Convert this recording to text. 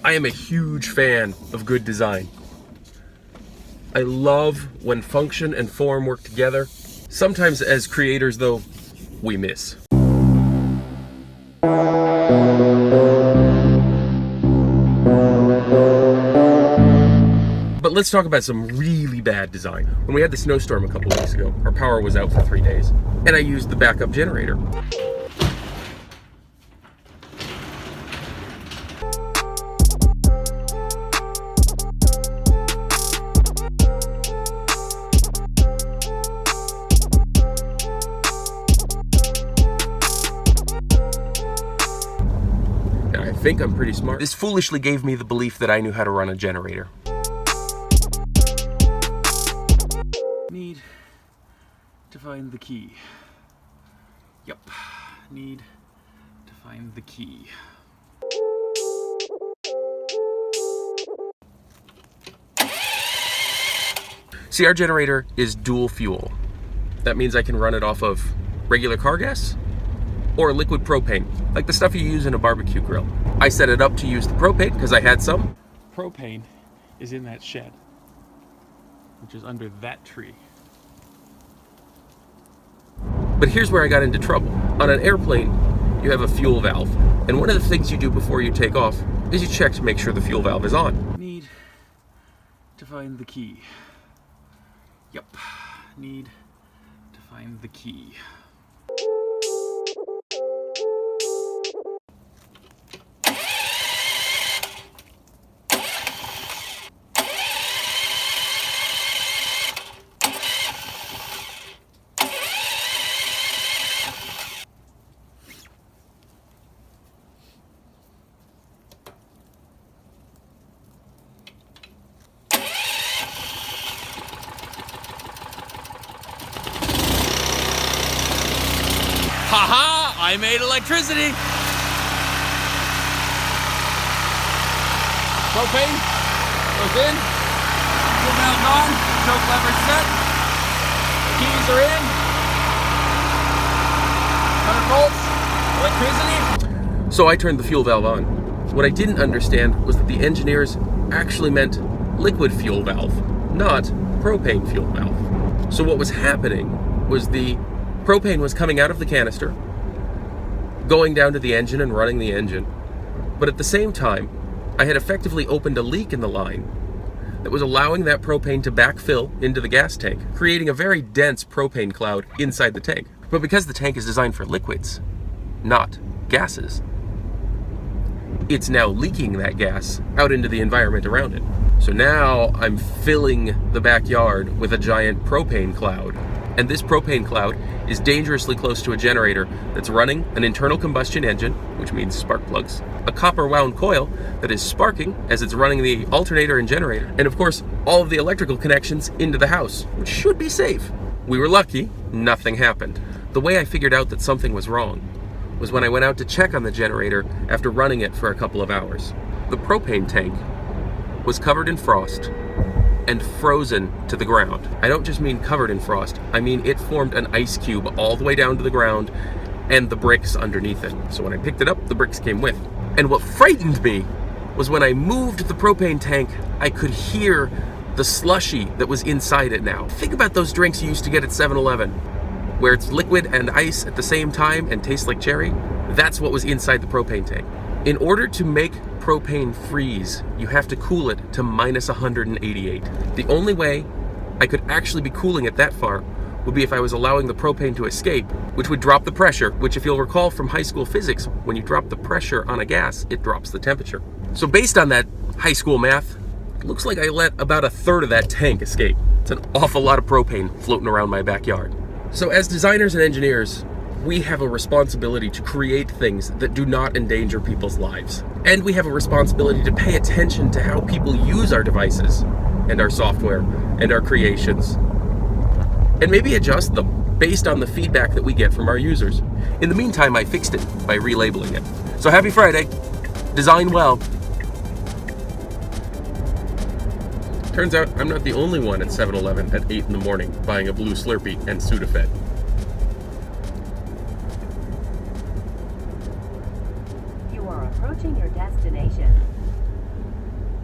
I am a huge fan of good design. I love when function and form work together. Sometimes as creators, though, we miss. But let's talk about some really bad design. When we had the snowstorm a couple weeks ago, our power was out for 3 days, and I used the backup generator. I think I'm pretty smart. This foolishly gave me the belief that I knew how to run a generator. Need to find the key. Yep, need to find the key. See, our generator is dual fuel. That means I can run it off of regular car gas or liquid propane, like the stuff you use in a barbecue grill. I set it up to use the propane because I had some. Propane is in that shed, which is under that tree. But here's where I got into trouble. On an airplane, you have a fuel valve. And one of the things you do before you take off is you check to make sure the fuel valve is on. Need to find the key. Yep, need to find the key. Haha! I made electricity! Propane goes in, fuel valve on, choke lever set, keys are in, 100 volts, electricity. So I turned the fuel valve on. What I didn't understand was that the engineers actually meant liquid fuel valve, not propane fuel valve. So what was happening was the propane was coming out of the canister, going down to the engine and running the engine. But at the same time, I had effectively opened a leak in the line that was allowing that propane to backfill into the gas tank, creating a very dense propane cloud inside the tank. But because the tank is designed for liquids, not gases, it's now leaking that gas out into the environment around it. So now I'm filling the backyard with a giant propane cloud. And this propane cloud is dangerously close to a generator that's running an internal combustion engine, which means spark plugs, a copper wound coil that is sparking as it's running the alternator and generator, and of course, all of the electrical connections into the house, which should be safe. We were lucky, nothing happened. The way I figured out that something was wrong was when I went out to check on the generator after running it for a couple of hours. The propane tank was covered in frost and frozen to the ground. I don't just mean covered in frost, I mean it formed an ice cube all the way down to the ground and the bricks underneath it. So when I picked it up, the bricks came with. And what frightened me was when I moved the propane tank, I could hear the slushy that was inside it now. Think about those drinks you used to get at 7-Eleven, where it's liquid and ice at the same time and tastes like cherry. That's what was inside the propane tank. In order to make propane freeze, you have to cool it to minus 188. The only way I could actually be cooling it that far would be if I was allowing the propane to escape, which would drop the pressure, which if you'll recall from high school physics, when you drop the pressure on a gas, it drops the temperature. So based on that high school math, it looks like I let about 1/3 of that tank escape. It's an awful lot of propane floating around my backyard. So as designers and engineers, we have a responsibility to create things that do not endanger people's lives. And we have a responsibility to pay attention to how people use our devices and our software and our creations, and maybe adjust them based on the feedback that we get from our users. In the meantime, I fixed it by relabeling it. So happy Friday, design well. Turns out I'm not the only one at 7-Eleven at 8 in the morning buying a blue Slurpee and Sudafed. You are approaching your destination.